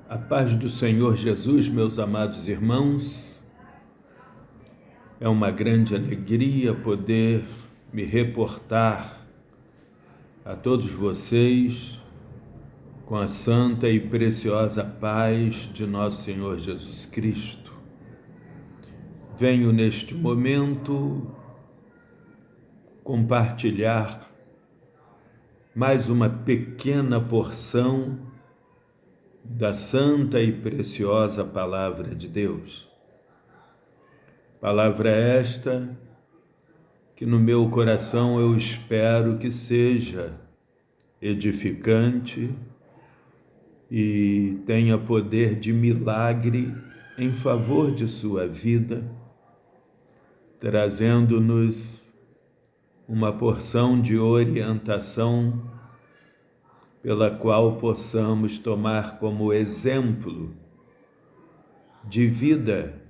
A paz do Senhor Jesus, meus amados irmãos, é uma grande alegria poder me reportar a todos vocês com a santa e preciosa paz de nosso Senhor Jesus Cristo. Venho neste momento compartilhar mais uma pequena porção da santa e preciosa Palavra de Deus. Palavra esta que no meu coração eu espero que seja edificante e tenha poder de milagre em favor de sua vida, trazendo-nos uma porção de orientação pela qual possamos tomar como exemplo de vida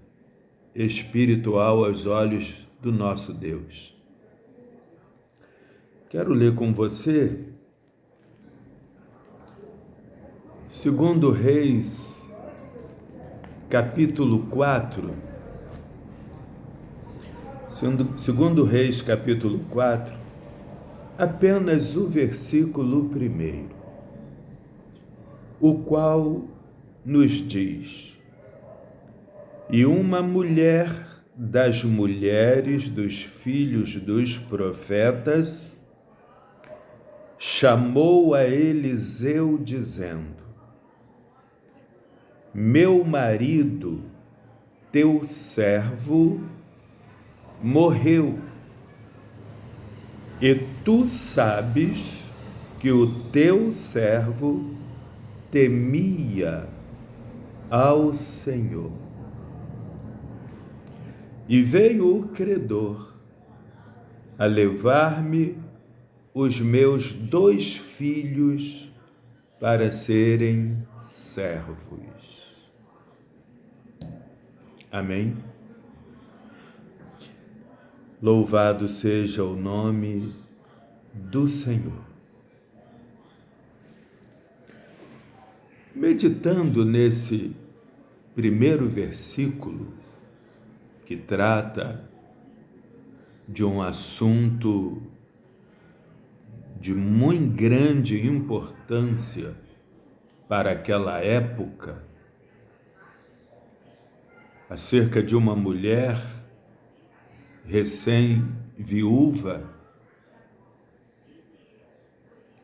espiritual aos olhos do nosso Deus. Quero ler com você 2 Reis, capítulo 4. 2 Reis, capítulo 4, apenas o versículo 1, o qual nos diz: E uma mulher das mulheres dos filhos dos profetas chamou a Eliseu dizendo: Meu marido, teu servo, morreu, e tu sabes que o teu servo temia ao Senhor. E veio o credor a levar-me os meus 2 filhos para serem servos. Amém? Louvado seja o nome do Senhor. Meditando nesse primeiro versículo, que trata de um assunto de muito grande importância para aquela época, acerca de uma mulher recém-viúva,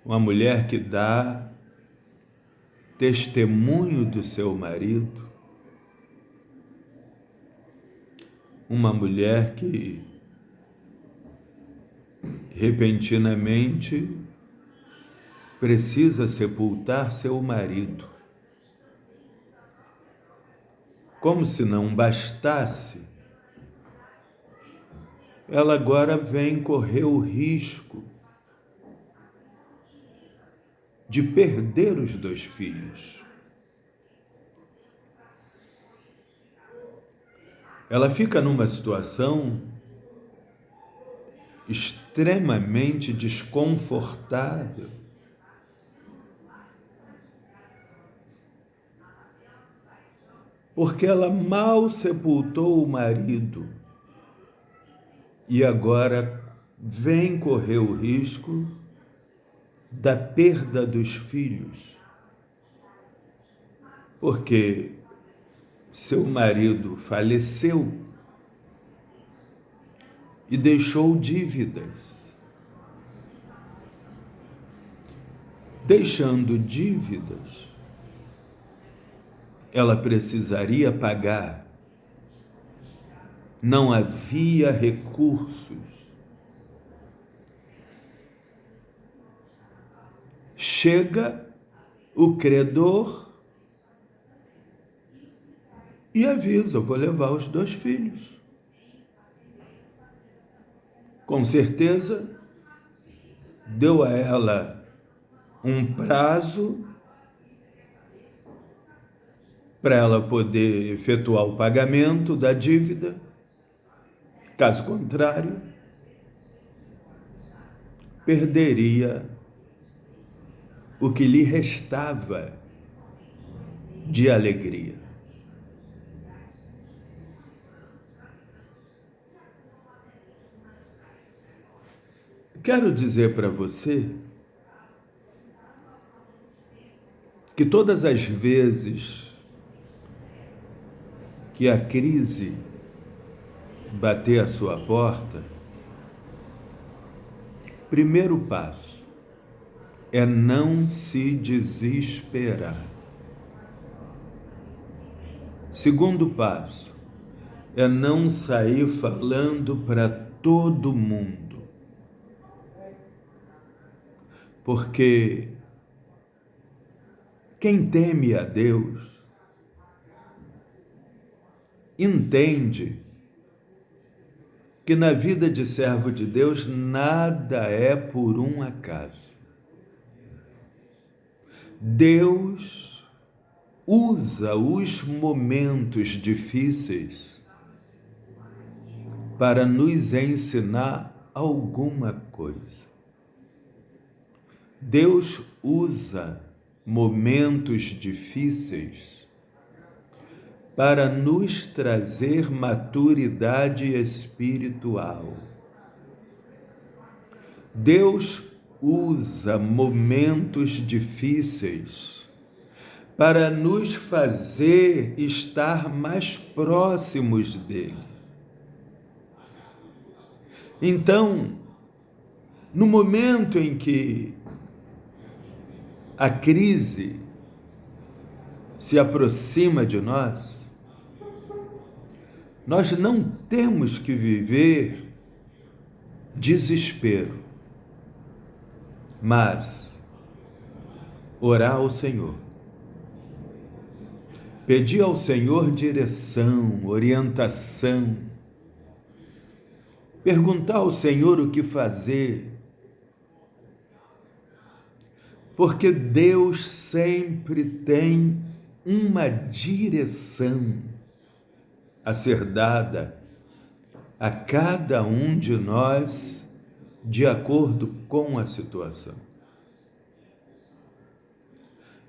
uma mulher que dá testemunho do seu marido, uma mulher que repentinamente precisa sepultar seu marido. Como se não bastasse, ela agora vem correr o risco de perder os 2 filhos. Ela fica numa situação extremamente desconfortável. Porque ela mal sepultou o marido e agora vem correr o risco da perda dos filhos. Porque seu marido faleceu e deixou dívidas. Deixando dívidas, ela precisaria pagar. Não havia recursos. Chega o credor e avisa: eu vou levar os 2 filhos. Com certeza, deu a ela um prazo para ela poder efetuar o pagamento da dívida. Caso contrário, perderia o que lhe restava de alegria. Quero dizer para você que todas as vezes que a crise bater a sua porta, primeiro passo é não se desesperar. Segundo passo é não sair falando para todo mundo. Porque quem teme a Deus entende que na vida de servo de Deus nada é por um acaso. Deus usa os momentos difíceis para nos ensinar alguma coisa. Deus usa momentos difíceis para nos trazer maturidade espiritual. Deus usa momentos difíceis para nos fazer estar mais próximos dele. Então, no momento em que a crise se aproxima de nós, nós não temos que viver desespero, mas orar ao Senhor, pedir ao Senhor direção, orientação, perguntar ao Senhor o que fazer, porque Deus sempre tem uma direção a ser dada a cada um de nós de acordo com a situação.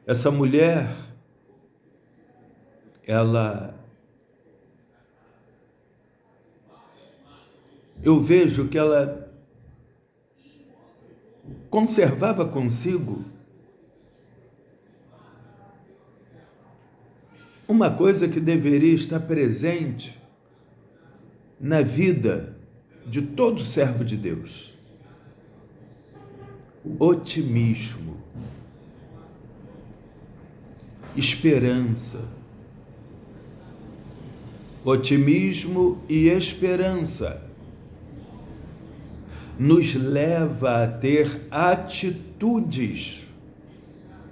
Essa mulher, eu vejo que ela conservava consigo uma coisa que deveria estar presente na vida de todo servo de Deus: otimismo, esperança. Otimismo e esperança nos leva a ter atitudes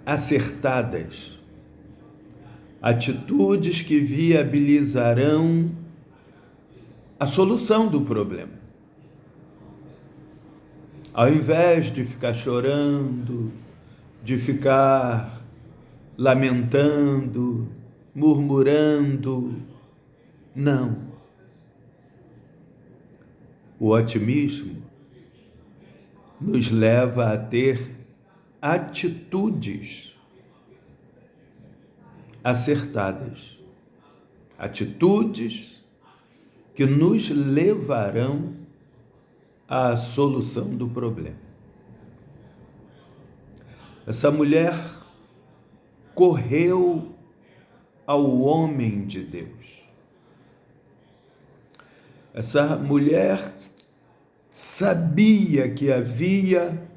acertadas, atitudes que viabilizarão a solução do problema. Ao invés de ficar chorando, de ficar lamentando, murmurando, não. O otimismo nos leva a ter atitudes acertadas, atitudes que nos levarão à solução do problema. Essa mulher correu ao homem de Deus. Essa mulher sabia que havia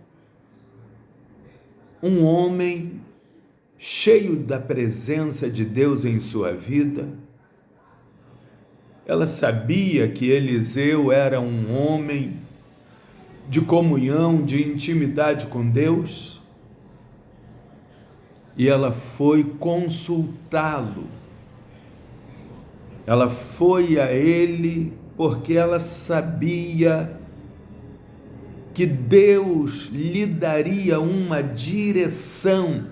um homem cheio da presença de Deus em sua vida. Ela sabia que Eliseu era um homem de comunhão, de intimidade com Deus, e ela foi consultá-lo. Ela foi a ele porque ela sabia que Deus lhe daria uma direção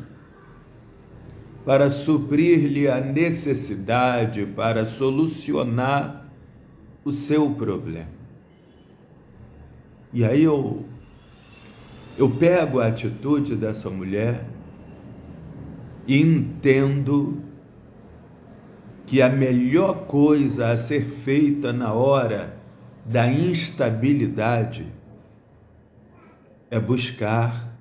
para suprir-lhe a necessidade, para solucionar o seu problema. E aí eu pego a atitude dessa mulher e entendo que a melhor coisa a ser feita na hora da instabilidade é buscar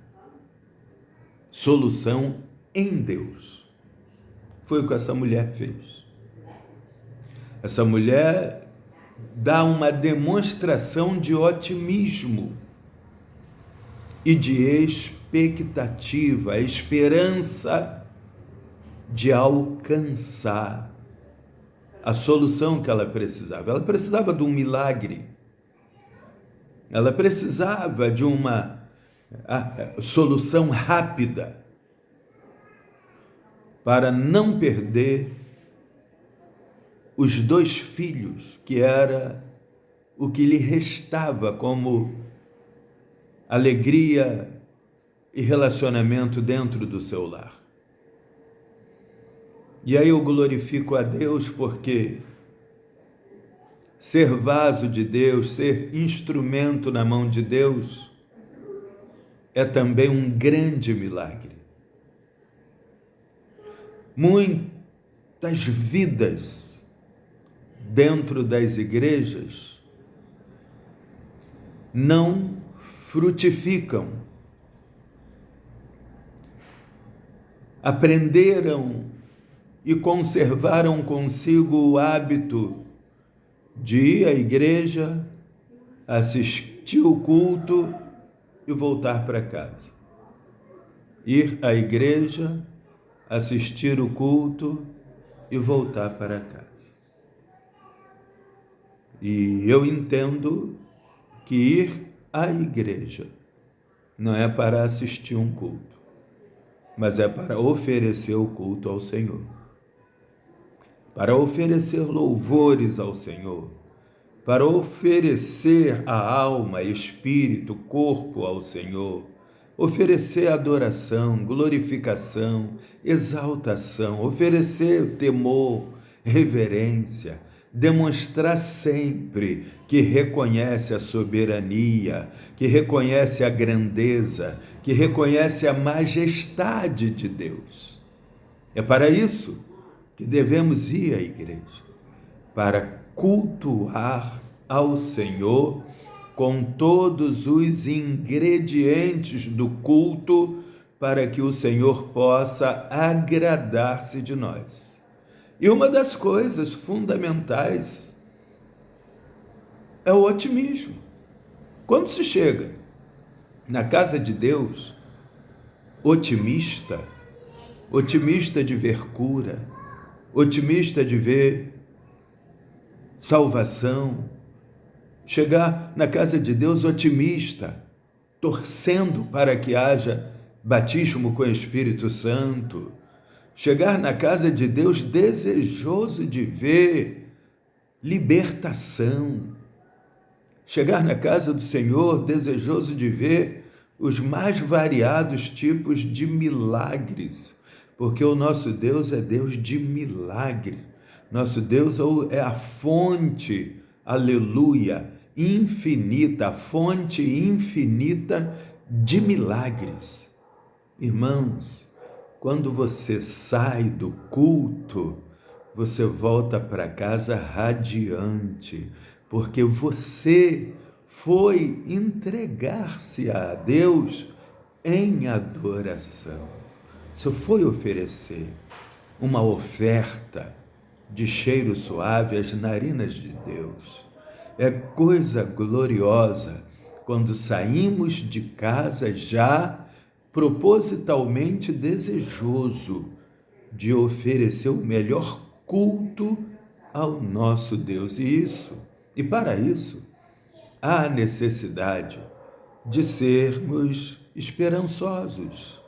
solução em Deus. Foi o que essa mulher fez. Essa mulher dá uma demonstração de otimismo e de expectativa, a esperança de alcançar a solução que ela precisava. Ela precisava de um milagre. Ela precisava de uma solução rápida para não perder os 2 filhos, que era o que lhe restava como alegria e relacionamento dentro do seu lar. E aí eu glorifico a Deus porque ser vaso de Deus, ser instrumento na mão de Deus, é também um grande milagre. Muitas vidas dentro das igrejas não frutificam. Aprenderam e conservaram consigo o hábito de ir à igreja, assistir o culto e voltar para casa. Ir à igreja, assistir o culto e voltar para casa. E eu entendo que ir à igreja não é para assistir um culto, mas é para oferecer o culto ao Senhor, para oferecer louvores ao Senhor, para oferecer a alma, espírito, corpo ao Senhor, oferecer adoração, glorificação, exaltação, oferecer temor, reverência, demonstrar sempre que reconhece a soberania, que reconhece a grandeza, que reconhece a majestade de Deus. É para isso que devemos ir à igreja, para cultuar ao Senhor com todos os ingredientes do culto, para que o Senhor possa agradar-se de nós. E uma das coisas fundamentais é o otimismo. Quando se chega na casa de Deus, otimista de ver cura, otimista de ver salvação, chegar na casa de Deus otimista, torcendo para que haja batismo com o Espírito Santo, chegar na casa de Deus desejoso de ver libertação, chegar na casa do Senhor desejoso de ver os mais variados tipos de milagres, porque o nosso Deus é Deus de milagre. Nosso Deus é a fonte, aleluia, infinita, a fonte infinita de milagres. Irmãos, quando você sai do culto, você volta para casa radiante, porque você foi entregar-se a Deus em adoração. Você foi oferecer uma oferta de cheiro suave às narinas de Deus. É coisa gloriosa quando saímos de casa já propositalmente desejoso de oferecer o melhor culto ao nosso Deus. E para isso, há necessidade de sermos esperançosos,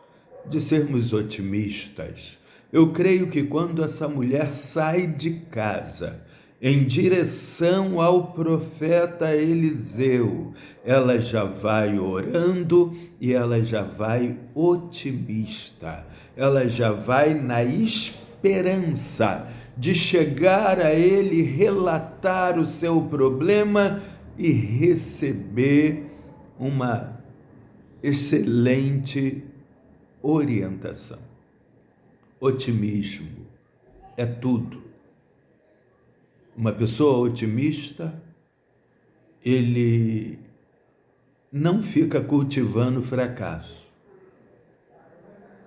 de sermos otimistas. Eu creio que quando essa mulher sai de casa em direção ao profeta Eliseu, ela já vai orando e ela já vai otimista, ela já vai na esperança de chegar a ele, relatar o seu problema e receber uma excelente orientação. Otimismo é tudo Uma pessoa otimista, ele não fica cultivando fracasso.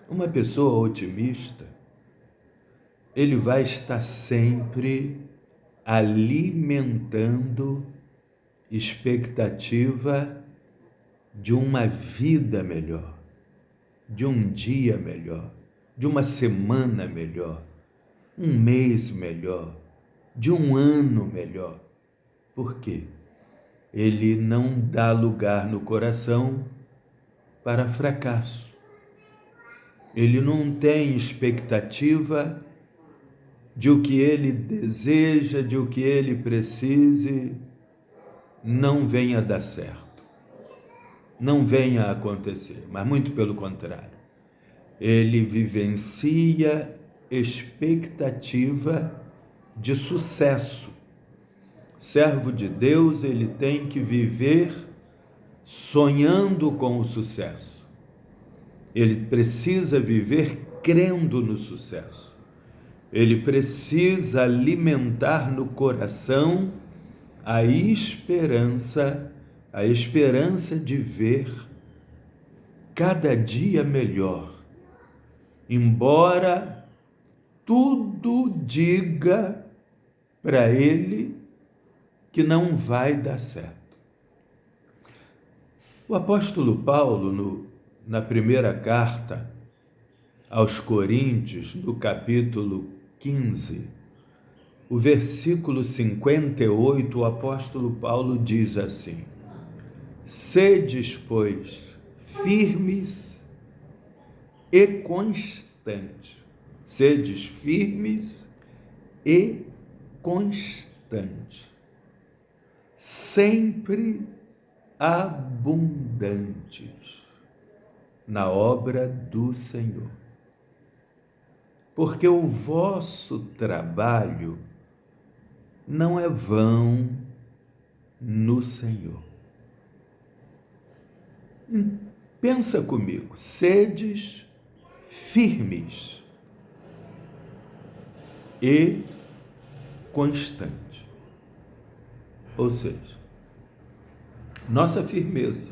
Uma pessoa otimista, ele vai estar sempre alimentando expectativa de uma vida melhor, de um dia melhor, de uma semana melhor, um mês melhor, de um ano melhor. Por quê? Ele não dá lugar no coração para fracasso. Ele não tem expectativa de o que ele deseja, de o que ele precise, não venha a dar certo, não venha a acontecer, mas muito pelo contrário. Ele vivencia expectativa de sucesso. Servo de Deus, ele tem que viver sonhando com o sucesso. Ele precisa viver crendo no sucesso. Ele precisa alimentar no coração a esperança de ver cada dia melhor. Embora tudo diga para ele que não vai dar certo. O apóstolo Paulo, na primeira carta aos Coríntios, no capítulo 15, o versículo 58, o apóstolo Paulo diz assim: sedes, pois, firmes e constantes. Sedes firmes e constantes, sempre abundantes na obra do Senhor. Porque o vosso trabalho não é vão no Senhor. Pensa comigo, sedes firmes e constantes. Ou seja, nossa firmeza,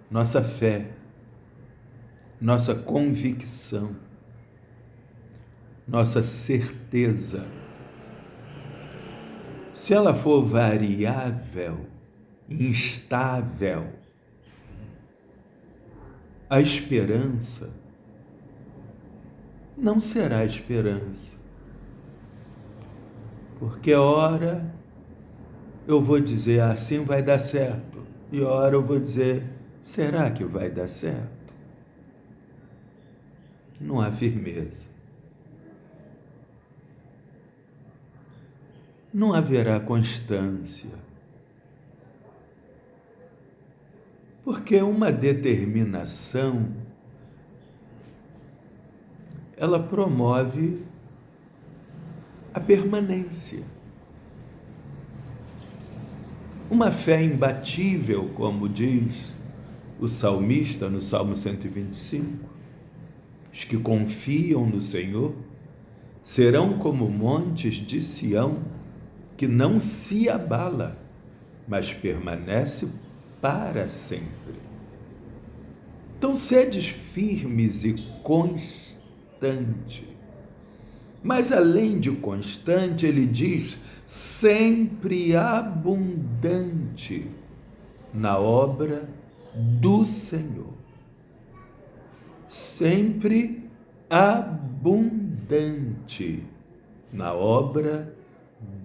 nossa fé, nossa convicção, nossa certeza, se ela for variável, instável, a esperança não será esperança. Porque ora eu vou dizer assim vai dar certo, e ora eu vou dizer será que vai dar certo? Não há firmeza. Não haverá constância. Porque uma determinação, ela promove a permanência. Uma fé imbatível, como diz o salmista no Salmo 125, os que confiam no Senhor serão como montes de Sião, que não se abala, mas permanece para sempre. Então, sedes firmes e constantes. Mas além de constante, ele diz sempre abundante na obra do Senhor. Sempre abundante na obra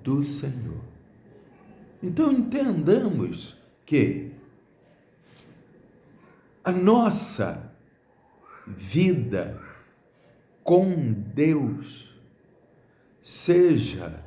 do Senhor. Então entendamos que a nossa vida com Deus, seja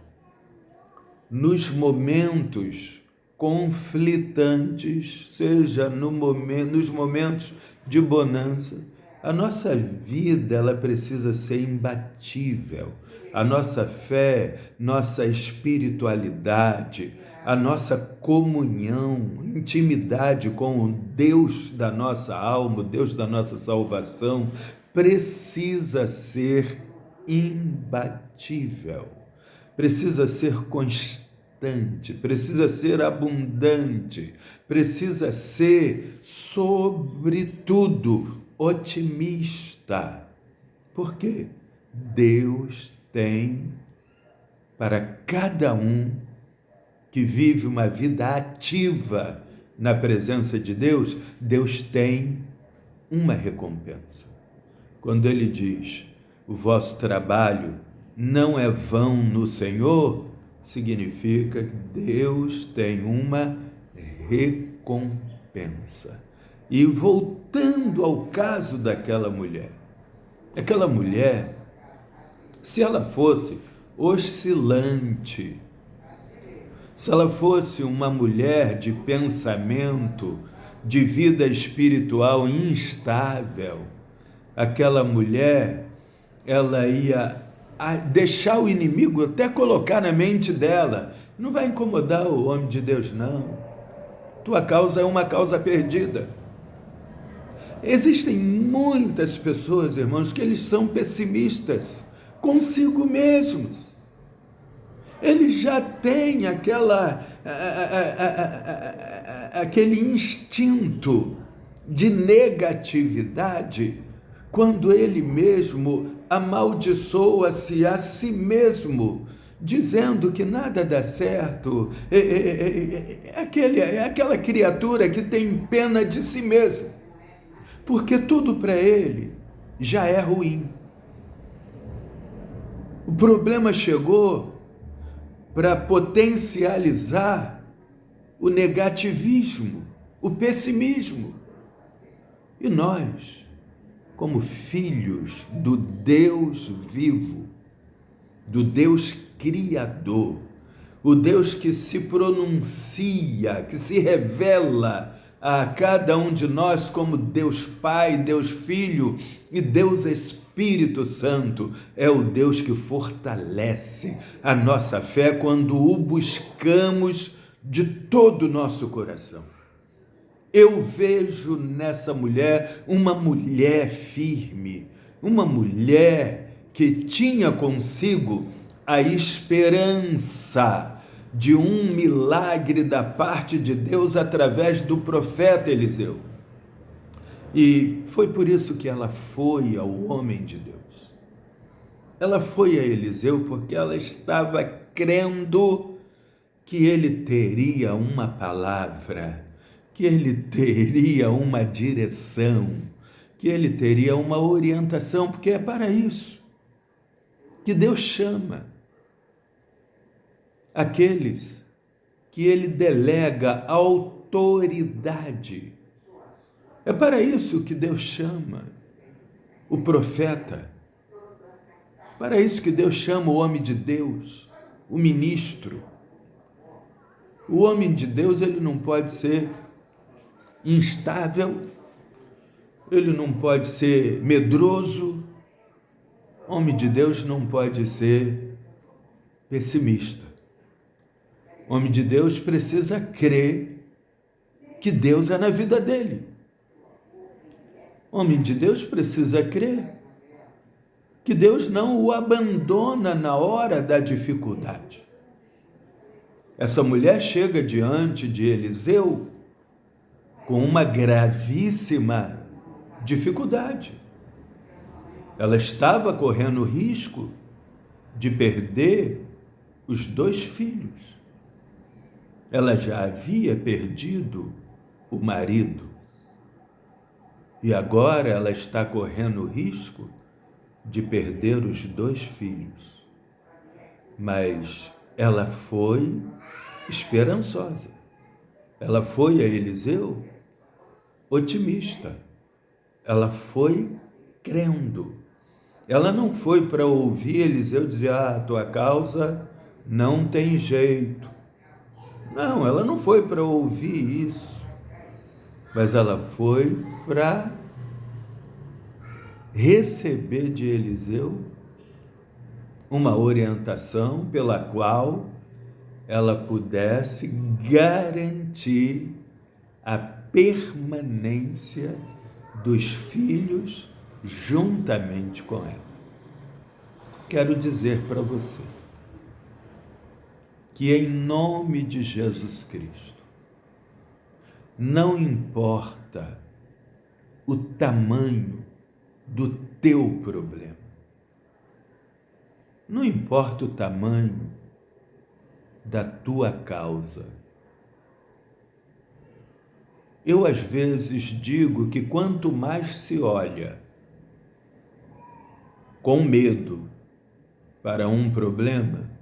nos momentos conflitantes, seja nos momentos de bonança, a nossa vida ela precisa ser imbatível. A nossa fé, nossa espiritualidade, a nossa comunhão, intimidade com o Deus da nossa alma, o Deus da nossa salvação, precisa ser imbatível. precisa ser constante, precisa ser abundante, precisa ser, sobretudo, otimista. Por quê? Deus tem para cada um que vive uma vida ativa na presença de Deus, Deus tem uma recompensa. Quando Ele diz, o vosso trabalho não é vão no Senhor, significa que Deus tem uma recompensa. E voltando ao caso daquela mulher, se ela fosse oscilante, se ela fosse uma mulher de pensamento, de vida espiritual instável, aquela mulher, ela ia deixar o inimigo até colocar na mente dela, não vai incomodar o homem de Deus, não. Tua causa é uma causa perdida. Existem muitas pessoas, irmãos, que eles são pessimistas consigo mesmos. Eles já têm aquele instinto de negatividade quando ele mesmo amaldiçoa-se a si mesmo, dizendo que nada dá certo. Aquela criatura que tem pena de si mesmo, porque tudo para ele já é ruim. O problema chegou para potencializar o negativismo, o pessimismo. E nós, como filhos do Deus vivo, do Deus Criador, o Deus que se pronuncia, que se revela a cada um de nós como Deus Pai, Deus Filho e Deus Espírito Santo, é o Deus que fortalece a nossa fé quando o buscamos de todo o nosso coração. Eu vejo nessa mulher uma mulher firme, uma mulher que tinha consigo a esperança de um milagre da parte de Deus através do profeta Eliseu. E foi por isso que ela foi ao homem de Deus. Ela foi a Eliseu porque ela estava crendo que ele teria uma palavra, que ele teria uma direção, que ele teria uma orientação, porque é para isso que Deus chama aqueles que ele delega autoridade. É para isso que Deus chama o profeta, para isso que Deus chama o homem de Deus, o ministro. O homem de Deus, ele não pode ser instável, ele não pode ser medroso, o homem de Deus não pode ser pessimista. O homem de Deus precisa crer que Deus é na vida dele. O homem de Deus precisa crer que Deus não o abandona na hora da dificuldade. Essa mulher chega diante de Eliseu com uma gravíssima dificuldade. Ela estava correndo o risco de perder os 2 filhos. Ela já havia perdido o marido. E agora ela está correndo o risco de perder os 2 filhos. Mas ela foi esperançosa. Ela foi a Eliseu otimista. Ela foi crendo. Ela não foi para ouvir Eliseu dizer, a tua causa não tem jeito. Não, ela não foi para ouvir isso. Mas ela foi para receber de Eliseu uma orientação pela qual ela pudesse garantir a permanência dos filhos juntamente com ela. Quero dizer para você, que em nome de Jesus Cristo, não importa o tamanho do teu problema, não importa o tamanho da tua causa. Eu às vezes digo que quanto mais se olha com medo para um problema,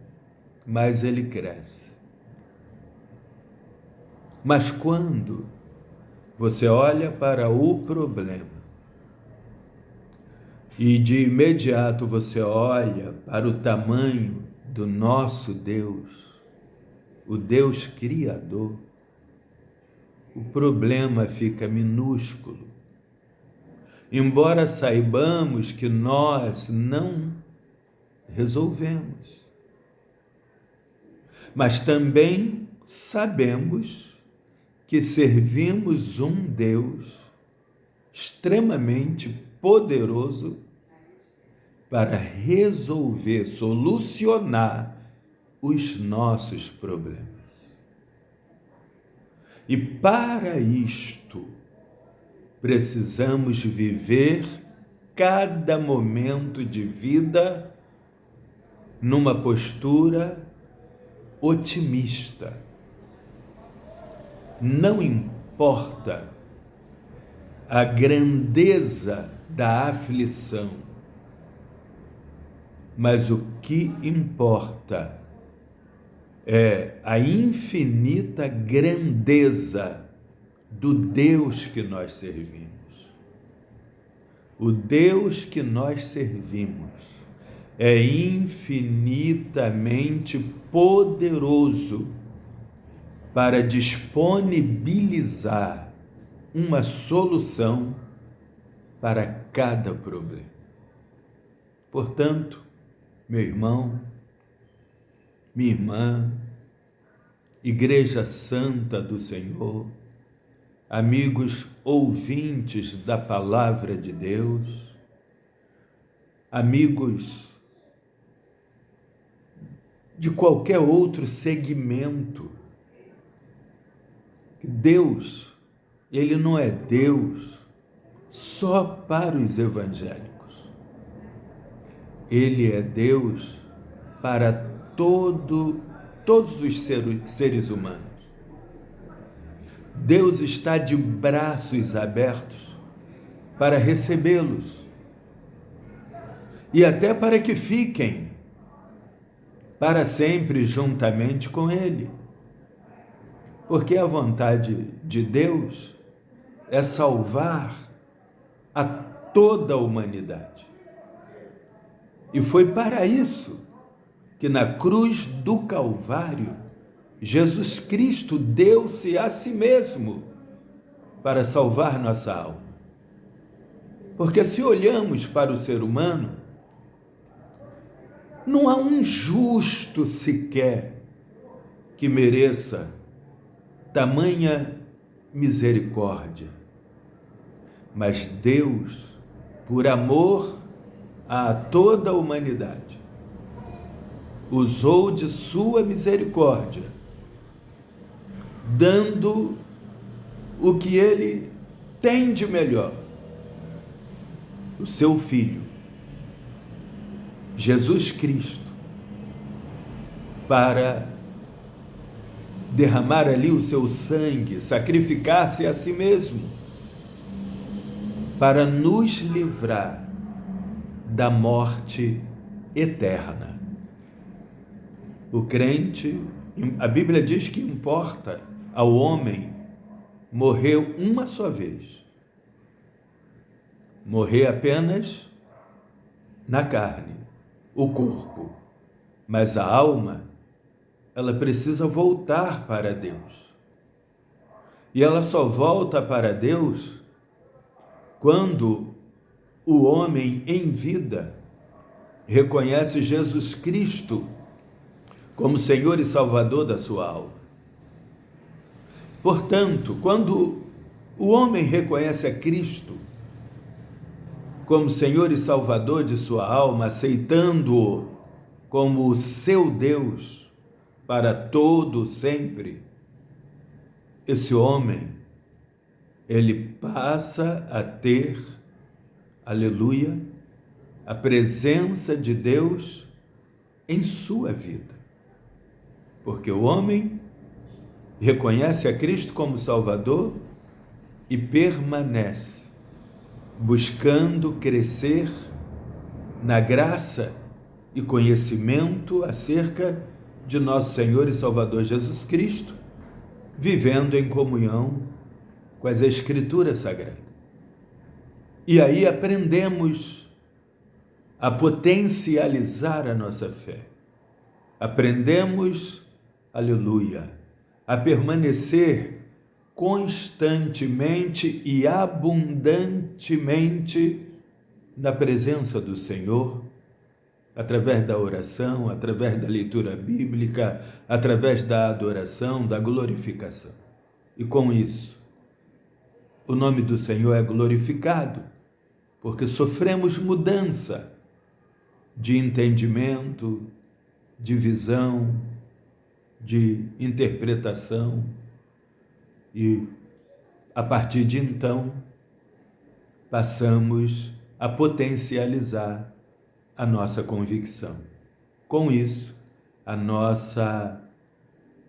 mais ele cresce. Mas quando você olha para o problema e de imediato você olha para o tamanho do nosso Deus, o Deus Criador, o problema fica minúsculo. Embora saibamos que nós não resolvemos, mas também sabemos que servimos um Deus extremamente poderoso para resolver, solucionar os nossos problemas. E para isto, precisamos viver cada momento de vida numa postura otimista. Não importa a grandeza da aflição, mas o que importa é a infinita grandeza do Deus que nós servimos. O Deus que nós servimos é infinitamente poderoso para disponibilizar uma solução para cada problema. Portanto, meu irmão, minha irmã, Igreja Santa do Senhor, amigos ouvintes da Palavra de Deus, amigos de qualquer outro segmento, Deus, Ele não é Deus só para os evangélicos. Ele é Deus para todos os seres humanos. Deus está de braços abertos para recebê-los e até para que fiquem para sempre juntamente com Ele. Porque a vontade de Deus é salvar a toda a humanidade. E foi para isso que na cruz do Calvário, Jesus Cristo deu-se a si mesmo para salvar nossa alma. Porque se olhamos para o ser humano, não há um justo sequer que mereça tamanha misericórdia. Mas Deus, por amor a toda a humanidade, usou de sua misericórdia, dando o que Ele tem de melhor, o seu Filho, Jesus Cristo, para derramar ali o seu sangue, sacrificar-se a si mesmo, para nos livrar da morte eterna. O crente, a Bíblia diz que importa ao homem morrer uma só vez. Morrer apenas na carne, o corpo. Mas a alma, ela precisa voltar para Deus. E ela só volta para Deus quando o homem em vida reconhece Jesus Cristo como Senhor e Salvador da sua alma. Portanto, quando o homem reconhece a Cristo como Senhor e Salvador de sua alma, aceitando-o como o seu Deus, para todo sempre, esse homem, ele passa a ter, aleluia, a presença de Deus em sua vida. Porque o homem reconhece a Cristo como Salvador e permanece buscando crescer na graça e conhecimento acerca de nosso Senhor e Salvador Jesus Cristo, vivendo em comunhão com as Escrituras Sagradas. E aí aprendemos a potencializar a nossa fé. Aprendemos, aleluia, a permanecer constantemente e abundantemente na presença do Senhor, através da oração, através da leitura bíblica, através da adoração, da glorificação. E com isso, o nome do Senhor é glorificado, porque sofremos mudança de entendimento, de visão, de interpretação, e a partir de então passamos a potencializar a nossa convicção. Com isso, a nossa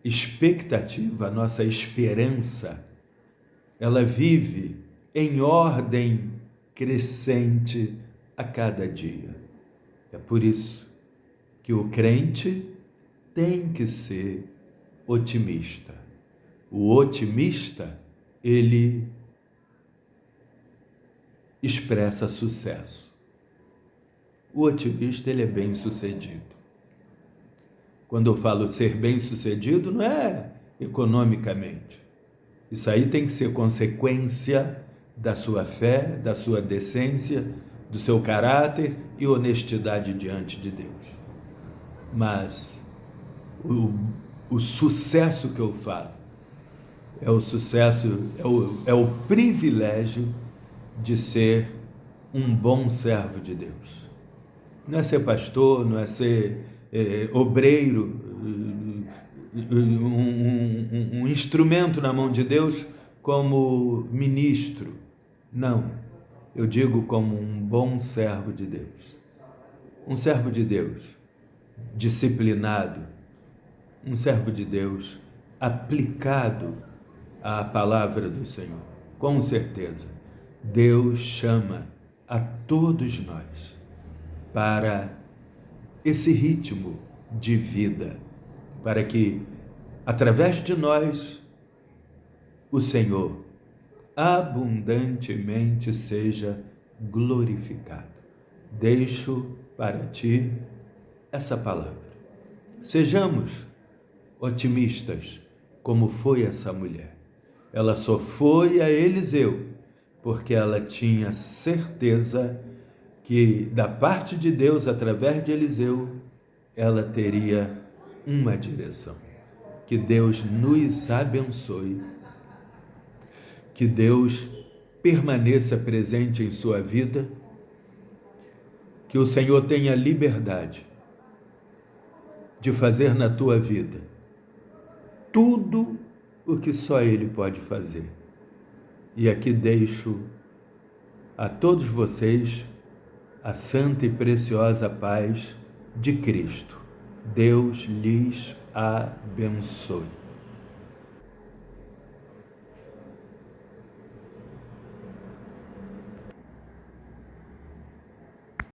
expectativa, a nossa esperança, ela vive em ordem crescente a cada dia. É por isso que o crente tem que ser otimista. O otimista, ele expressa sucesso. O otimista, ele é bem-sucedido. Quando eu falo ser bem-sucedido, não é economicamente. Isso aí tem que ser consequência da sua fé, da sua decência, do seu caráter e honestidade diante de Deus. Mas o sucesso que eu falo é o sucesso, é o privilégio de ser um bom servo de Deus. Não é ser pastor, não é ser obreiro, um instrumento na mão de Deus como ministro. Não, eu digo como um bom servo de Deus. Um servo de Deus disciplinado, um servo de Deus aplicado à palavra do Senhor. Com certeza, Deus chama a todos nós para esse ritmo de vida, para que, através de nós, o Senhor abundantemente seja glorificado. Deixo para ti essa palavra. Sejamos otimistas, como foi essa mulher. Ela só foi a Eliseu porque ela tinha certeza que, da parte de Deus, através de Eliseu, ela teria uma direção. Que Deus nos abençoe, que Deus permaneça presente em sua vida, que o Senhor tenha liberdade de fazer na tua vida tudo o que só Ele pode fazer. E aqui deixo a todos vocês a santa e preciosa paz de Cristo. Deus lhes abençoe.